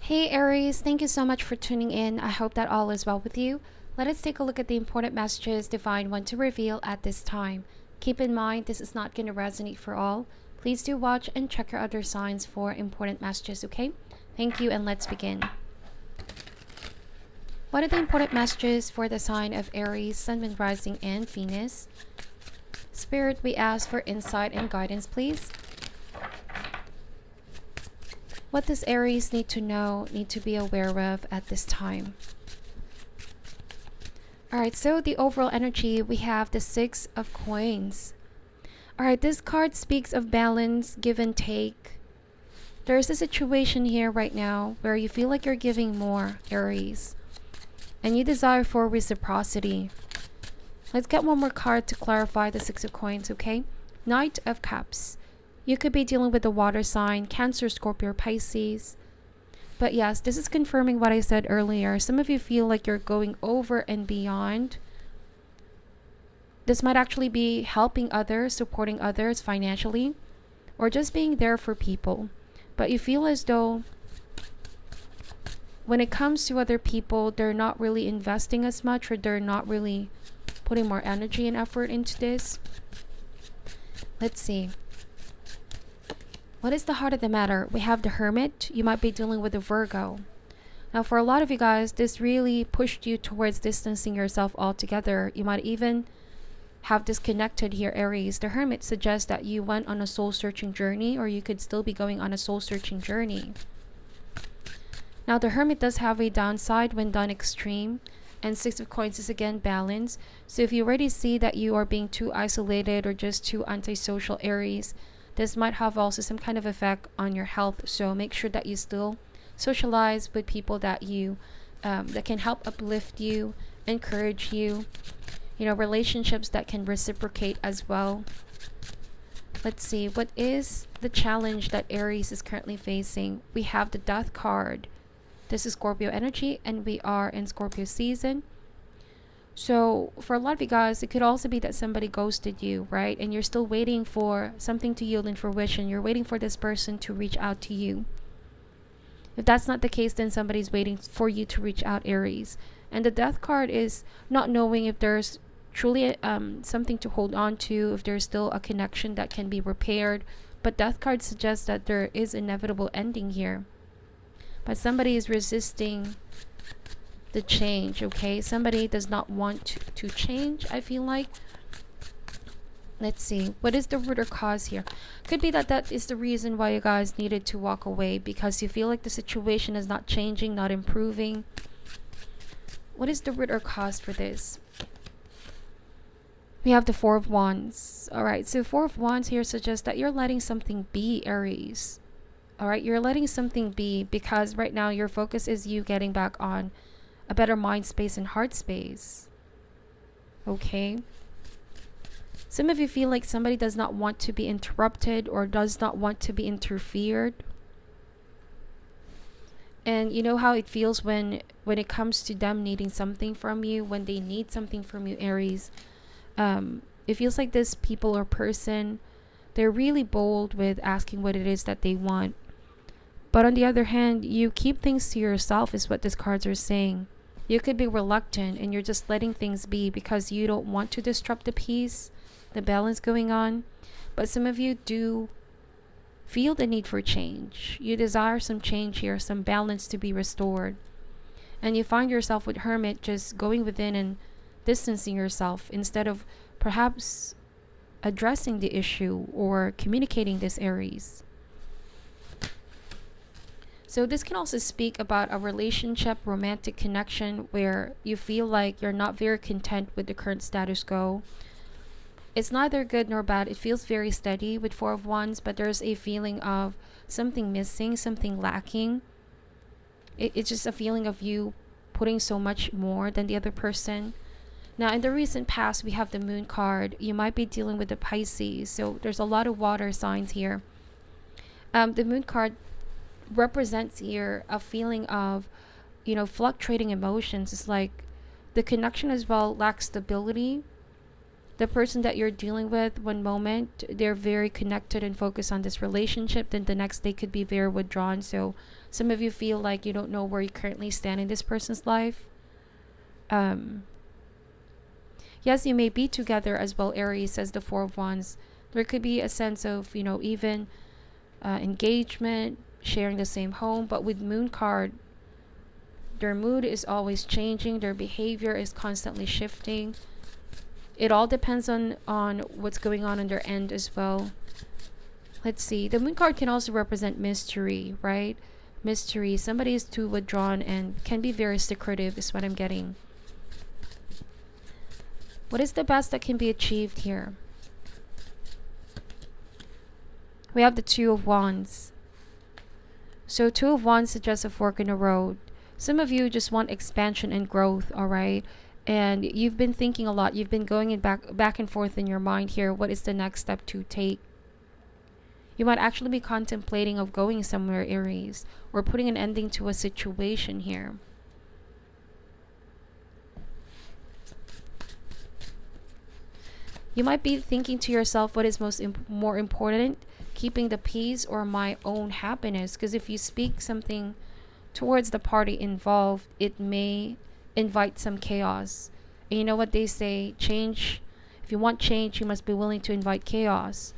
Hey Aries, thank you so much for tuning in. I hope that all is well with you. Let us take a look at the important messages Divine want to reveal at this time. Keep in mind, this is not going to resonate for all. Please do watch and check your other signs for important messages, okay? Thank you, and let's begin. What are the important messages for the sign of Aries, Sun, Moon, Rising, and Venus? Spirit, we ask for insight and guidance, please. What does Aries need to know, need to be aware of at this time? Alright, so the overall energy, we have the Six of Coins. Alright, this card speaks of balance, give and take. There's a situation here right now where you feel like you're giving more, Aries, and you desire for reciprocity. Let's get one more card to clarify the Six of Coins, okay? Knight of Cups. You could be dealing with the water sign, Cancer, Scorpio, Pisces. But yes, this is confirming what I said earlier. Some of you feel like you're going over and beyond. This might actually be helping others, supporting others financially, or just being there for people. But you feel as though when it comes to other people, they're not really investing as much, or they're not really putting more energy and effort into this. Let's see. What is the heart of the matter? We have the Hermit. You might be dealing with a Virgo. Now, for a lot of you guys, this really pushed you towards distancing yourself altogether. You might even have disconnected here, Aries. The Hermit suggests that you went on a soul-searching journey, or you could still be going on a soul-searching journey. Now, the Hermit does have a downside when done extreme, and Six of Coins is again balance. So if you already see that you are being too isolated or just too antisocial, Aries, this might have also some kind of effect on your health. So make sure that you still socialize with people that you that can help uplift you, encourage you. You know, relationships that can reciprocate as well. Let's see, what is the challenge that Aries is currently facing? We have the Death card. This is Scorpio energy, and we are in Scorpio season. So for a lot of you guys, it could also be that somebody ghosted you, right? And you're still waiting for something to yield in fruition. You're waiting for this person to reach out to you. If that's not the case, then somebody's waiting for you to reach out, Aries. And the Death card is not knowing if there's truly something to hold on to, if there's still a connection that can be repaired. But Death card suggests that there is inevitable ending here. But somebody is resisting the change, okay? Somebody does not want to change, I feel like. Let's see, what is the root or cause here? Could be that that is the reason why you guys needed to walk away, because you feel like the situation is not changing, not improving. What is the root or cause for this? We have the Four of Wands. All right, so Four of Wands here suggests that you're letting something be, Aries. All right, you're letting something be because right now your focus is you getting back on a better mind space and heart space. Okay. Some of you feel like somebody does not want to be interrupted or does not want to be interfered. And you know how it feels when it comes to them needing something from you, when they need something from you, Aries. It feels like this people or person, they're really bold with asking what it is that they want. But on the other hand, you keep things to yourself is what these cards are saying. You could be reluctant and you're just letting things be because you don't want to disrupt the peace, the balance going on. But some of you do feel the need for change. You desire some change here, some balance to be restored. And you find yourself with Hermit just going within and distancing yourself instead of perhaps addressing the issue or communicating this, Aries. So this can also speak about a relationship, romantic connection where you feel like you're not very content with the current status quo. It's neither good nor bad. It feels very steady with Four of Wands, but there's a feeling of something missing, something lacking. It's just a feeling of you putting so much more than the other person. Now, in the recent past, we have the Moon card. You might be dealing with the Pisces. So there's a lot of water signs here. The Moon card represents here a feeling of, you know, fluctuating emotions. It's like the connection as well lacks stability. The person that you're dealing with, one moment they're very connected and focused on this relationship, then the next they could be very withdrawn. So some of you feel like you don't know where you currently stand in this person's life. Yes, you may be together as well, Aries, as the Four of Wands. There could be a sense of, even engagement, sharing the same home. But with Moon card, their mood is always changing. Their behavior is constantly shifting. It all depends on what's going on their end as well. Let's see. The Moon card can also represent mystery, right? Mystery. Somebody is too withdrawn and can be very secretive is what I'm getting. What is the best that can be achieved here? We have the Two of Wands. So Two of Wands suggests a fork in the road. Some of you just want expansion and growth, all right? And you've been thinking a lot. You've been going back and forth in your mind here. What is the next step to take? You might actually be contemplating of going somewhere, Aries, or putting an ending to a situation here. You might be thinking to yourself, what is more important, keeping the peace or my own happiness? Because if you speak something towards the party involved, it may invite some chaos. And you know what they say, change, if you want change, you must be willing to invite chaos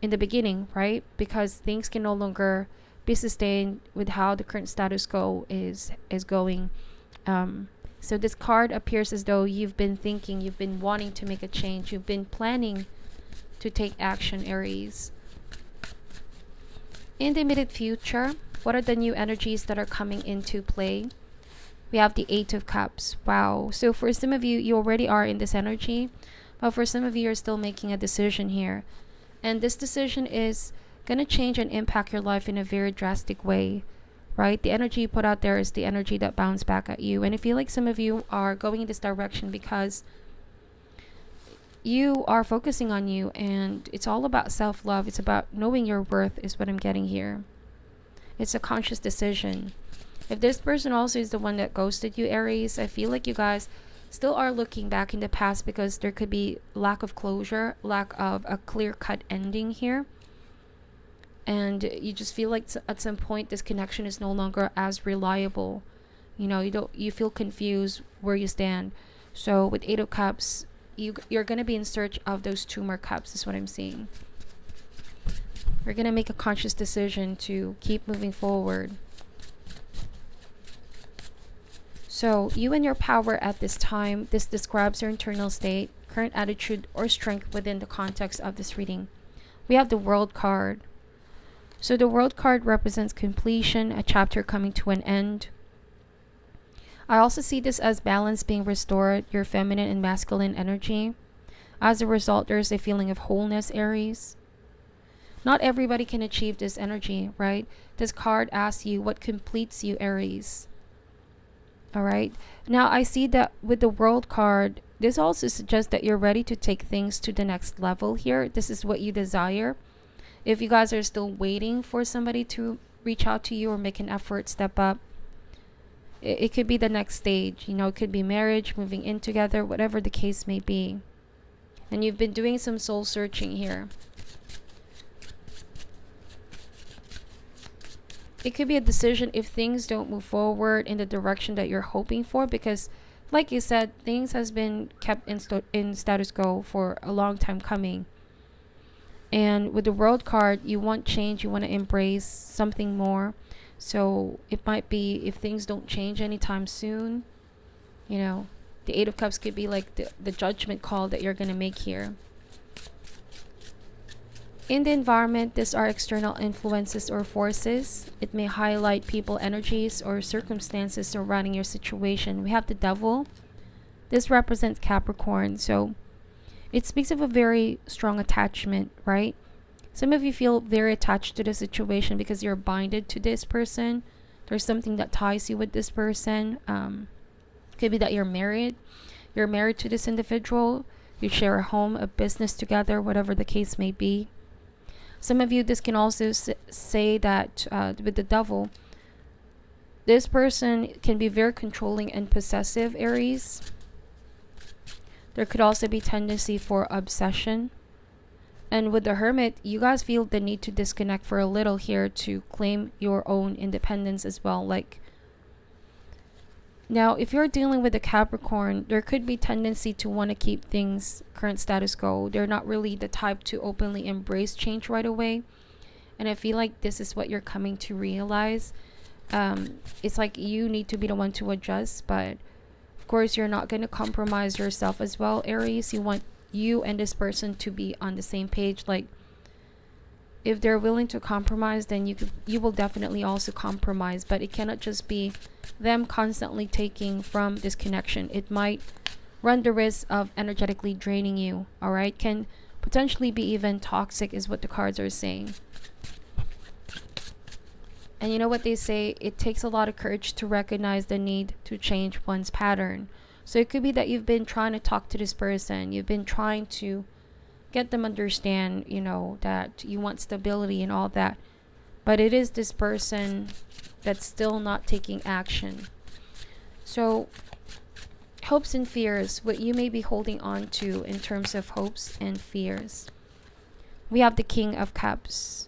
in the beginning, right? Because things can no longer be sustained with how the current status quo is going. So this card appears as though you've been thinking, you've been wanting to make a change, you've been planning to take action, Aries. In the immediate future, what are the new energies that are coming into play? We have the Eight of Cups. Wow. So for some of you, you already are in this energy, but for some of you, you're still making a decision here. And this decision is going to change and impact your life in a very drastic way. Right? The energy you put out there is the energy that bounces back at you. And I feel like some of you are going in this direction because you are focusing on you, and it's all about self-love. It's about knowing your worth is what I'm getting here. It's a conscious decision. If this person also is the one that ghosted you, Aries, I feel like you guys still are looking back in the past because there could be lack of closure, lack of a clear-cut ending here. And you just feel like at some point this connection is no longer as reliable. You feel confused where you stand. So with Eight of Cups, you're going to be in search of those two more cups is what I'm seeing. You're going to make a conscious decision to keep moving forward. So you and your power at this time, this describes your internal state, current attitude, or strength within the context of this reading. We have the World card. So the World card represents completion, a chapter coming to an end. I also see this as balance being restored, your feminine and masculine energy. As a result, there's a feeling of wholeness, Aries. Not everybody can achieve this energy, right? This card asks you what completes you, Aries. All right. Now, I see that with the World card, this also suggests that you're ready to take things to the next level here. This is what you desire. If you guys are still waiting for somebody to reach out to you or make an effort, step up, it could be the next stage. It could be marriage, moving in together, whatever the case may be. And you've been doing some soul searching here. It could be a decision if things don't move forward in the direction that you're hoping for, because like you said, things has been kept in status quo for a long time coming. And with the World card, you want change, you want to embrace something more. So it might be, if things don't change anytime soon, the Eight of Cups could be like the judgment call that you're going to make here. In the environment, these are external influences or forces. It may highlight people, energies, or circumstances surrounding your situation. We have the Devil. This represents Capricorn. So it speaks of a very strong attachment, right? Some of you feel very attached to the situation because you're binded to this person. There's something that ties you with this person. Could be that you're married. You're married to this individual. You share a home, a business together, whatever the case may be. Some of you, this can also say that with the Devil, this person can be very controlling and possessive, Aries. There could also be tendency for obsession. And with the Hermit, you guys feel the need to disconnect for a little here to claim your own independence as well. Like, now, if you're dealing with a Capricorn, there could be tendency to want to keep things current status quo. They're not really the type to openly embrace change right away. And I feel like this is what you're coming to realize. It's like you need to be the one to adjust, but of course you're not going to compromise yourself as well, Aries. You want you and this person to be on the same page. Like, if they're willing to compromise, then you will definitely also compromise, but it cannot just be them constantly taking from this connection. It might run the risk of energetically draining you. All right, can potentially be even toxic is what the cards are saying. And you know what they say, it takes a lot of courage to recognize the need to change one's pattern. So it could be that you've been trying to talk to this person, you've been trying to get them understand, you know, that you want stability and all that, but it is this person that's still not taking action. So hopes and fears, what you may be holding on to in terms of hopes and fears. We have the King of Cups.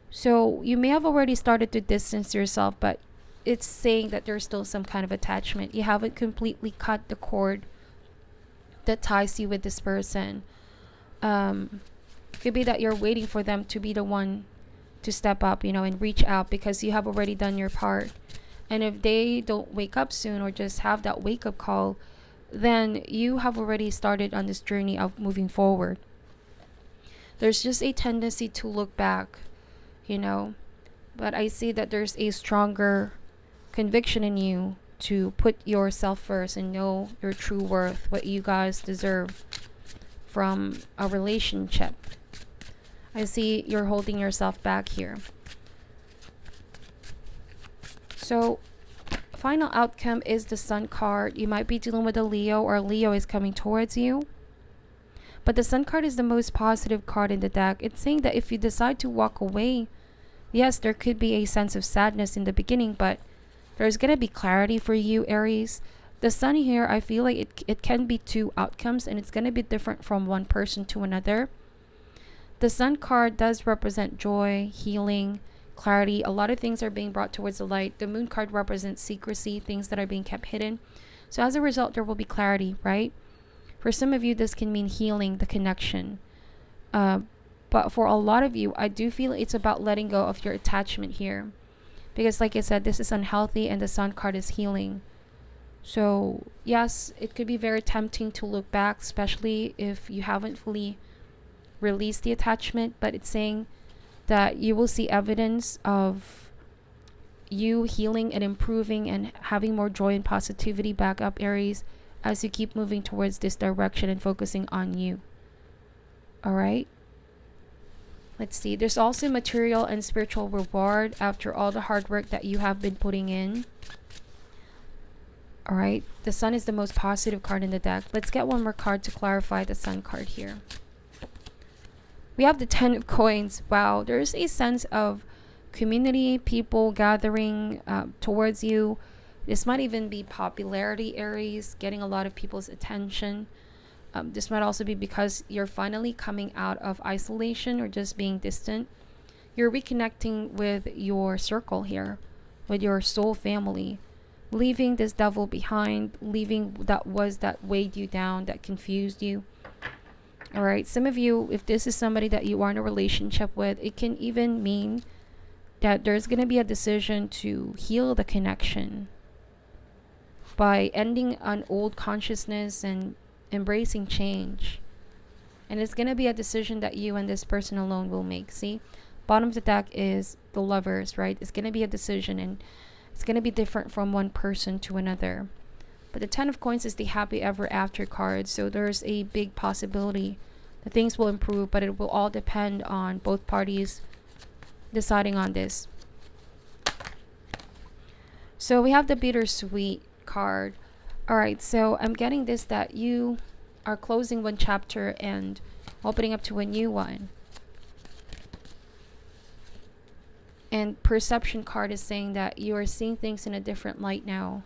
So you may have already started to distance yourself, but it's saying that there's still some kind of attachment. You haven't completely cut the cord that ties you with this person. Could be that you're waiting for them to be the one to step up, you know, and reach out, because you have already done your part. And if they don't wake up soon, or just have that wake up call, then you have already started on this journey of moving forward. There's just a tendency to look back, you know, but I see that there's a stronger conviction in you to put yourself first and know your true worth, what you guys deserve from a relationship. I see you're holding yourself back here. So final outcome is the Sun card. You might be dealing with a Leo, or Leo is coming towards you. But the Sun card is the most positive card in the deck. It's saying that if you decide to walk away, yes, there could be a sense of sadness in the beginning, but there's going to be clarity for you, Aries. The Sun here, I feel like it can be two outcomes, and it's going to be different from one person to another. The Sun card does represent joy, healing, clarity. A lot of things are being brought towards the light. The Moon card represents secrecy, things that are being kept hidden. So as a result, there will be clarity, right? For some of you, this can mean healing the connection. But for a lot of you, I do feel it's about letting go of your attachment here. Because like I said, this is unhealthy, and the Sun card is healing. So yes, it could be very tempting to look back, especially if you haven't fully released the attachment. But it's saying that you will see evidence of you healing and improving and having more joy and positivity back up, Aries, as you keep moving towards this direction and focusing on you. All right. Let's see. There's also material and spiritual reward after all the hard work that you have been putting in. All right. The Sun is the most positive card in the deck. Let's get one more card to clarify the Sun card here. We have the 10 of Coins. Wow. There's a sense of community, people gathering towards you. This might even be popularity, Aries, getting a lot of people's attention. This might also be because you're finally coming out of isolation or just being distant. You're reconnecting with your circle here, with your soul family, leaving this devil behind, leaving that weighed you down, that confused you. All right. Some of you, if this is somebody that you are in a relationship with, it can even mean that there's going to be a decision to heal the connection by ending an old consciousness and embracing change. And it's going to be a decision that you and this person alone will make. See, bottom of the deck is the Lovers, right? It's going to be a decision, and it's going to be different from one person to another. But the 10 of Coins is the happy ever after card. So there's a big possibility that things will improve, but it will all depend on both parties deciding on this. So we have the bittersweet card. All right, so I'm getting this, that you are closing one chapter and opening up to a new one. And perception card is saying that you are seeing things in a different light now.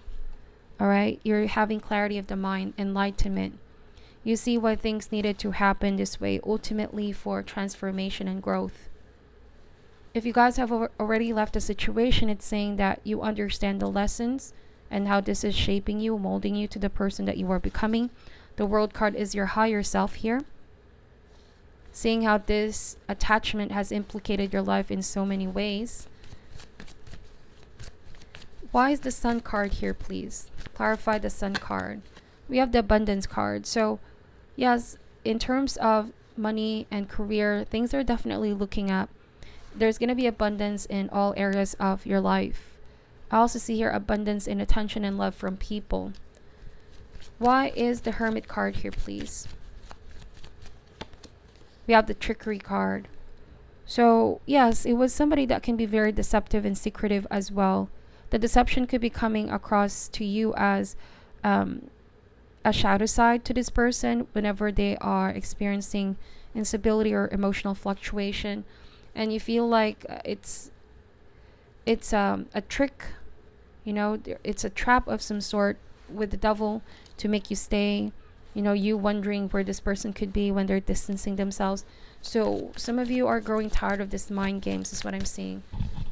All right, you're having clarity of the mind, enlightenment. You see why things needed to happen this way, ultimately for transformation and growth. If you guys have already left a situation, it's saying that you understand the lessons and how this is shaping you, molding you to the person that you are becoming. The World card is your higher self here. Seeing how this attachment has implicated your life in so many ways. Why is the Sun card here, please? Clarify the Sun card. We have the Abundance card. So, yes, in terms of money and career, things are definitely looking up. There's going to be abundance in all areas of your life. I also see here abundance in attention and love from people. Why is the Hermit card here, please? We have the Trickery card. So, yes, it was somebody that can be very deceptive and secretive as well. The deception could be coming across to you as a shadow side to this person whenever they are experiencing instability or emotional fluctuation. And you feel like it's a trick, you know, it's a trap of some sort with the devil to make you stay, you know, you wondering where this person could be when they're distancing themselves. So some of you are growing tired of this mind games is what I'm seeing.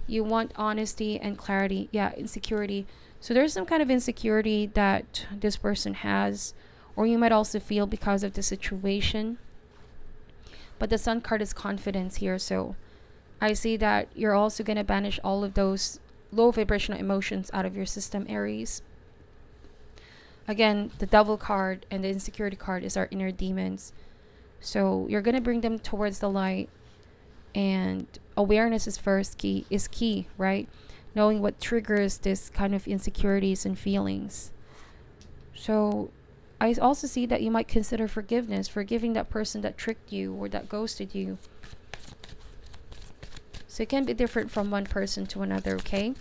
You want honesty and clarity. Yeah, insecurity. So there's some kind of insecurity that this person has, or you might also feel because of the situation. But the Sun card is confidence here. So I see that you're also going to banish all of those low vibrational emotions out of your system, Aries. Again, the Devil card and the Insecurity card is our inner demons. So you're going to bring them towards the light. And awareness is key, right? Knowing what triggers this kind of insecurities and feelings. So I also see that you might consider forgiveness, forgiving that person that tricked you or that ghosted you. So it can be different from one person to another, okay?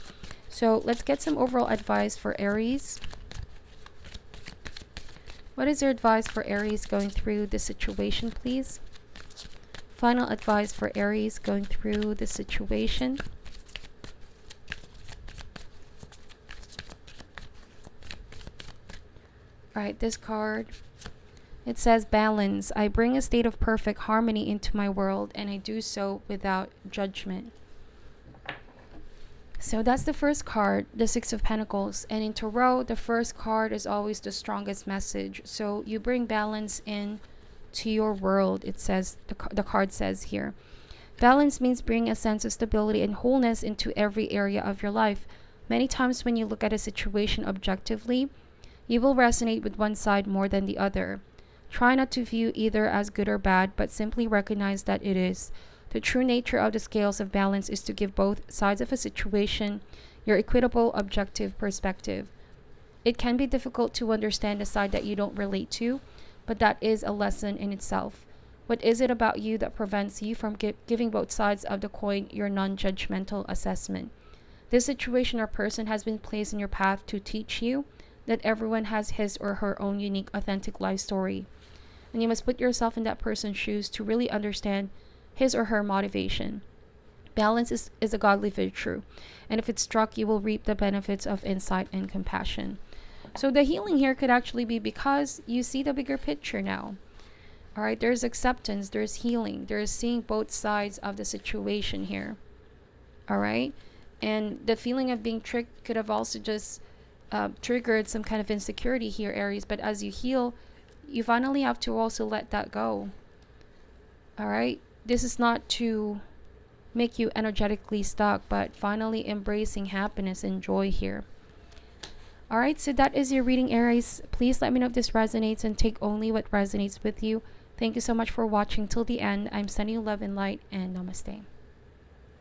So let's get some overall advice for Aries. What is your advice for Aries going through this situation, please? Final advice for Aries going through this situation. Alright, this card. It says balance. I bring a state of perfect harmony into my world, and I do so without judgment. So that's the first card, the Six of Pentacles. And in Tarot, the first card is always the strongest message. So you bring balance in to your world. It says, the card says here. Balance means bringing a sense of stability and wholeness into every area of your life. Many times when you look at a situation objectively, you will resonate with one side more than the other. Try not to view either as good or bad, but simply recognize that it is. The true nature of the scales of balance is to give both sides of a situation your equitable, objective perspective. It can be difficult to understand a side that you don't relate to, but that is a lesson in itself. What is it about you that prevents you from giving both sides of the coin your non-judgmental assessment? This situation or person has been placed in your path to teach you that everyone has his or her own unique, authentic life story. And you must put yourself in that person's shoes to really understand his or her motivation. Balance is a godly virtue, and if it's struck, you will reap the benefits of insight and compassion. So the healing here could actually be because you see the bigger picture now. All right, there's acceptance, there's healing, there's seeing both sides of the situation here. All right, and the feeling of being tricked could have also just triggered some kind of insecurity here, Aries. But as you heal, you finally have to also let that go. All right, this is not to make you energetically stuck, but finally embracing happiness and joy here. All right, so that is your reading, Aries. Please let me know if this resonates and take only what resonates with you. Thank you so much for watching till the end. I'm sending you love and light, and namaste.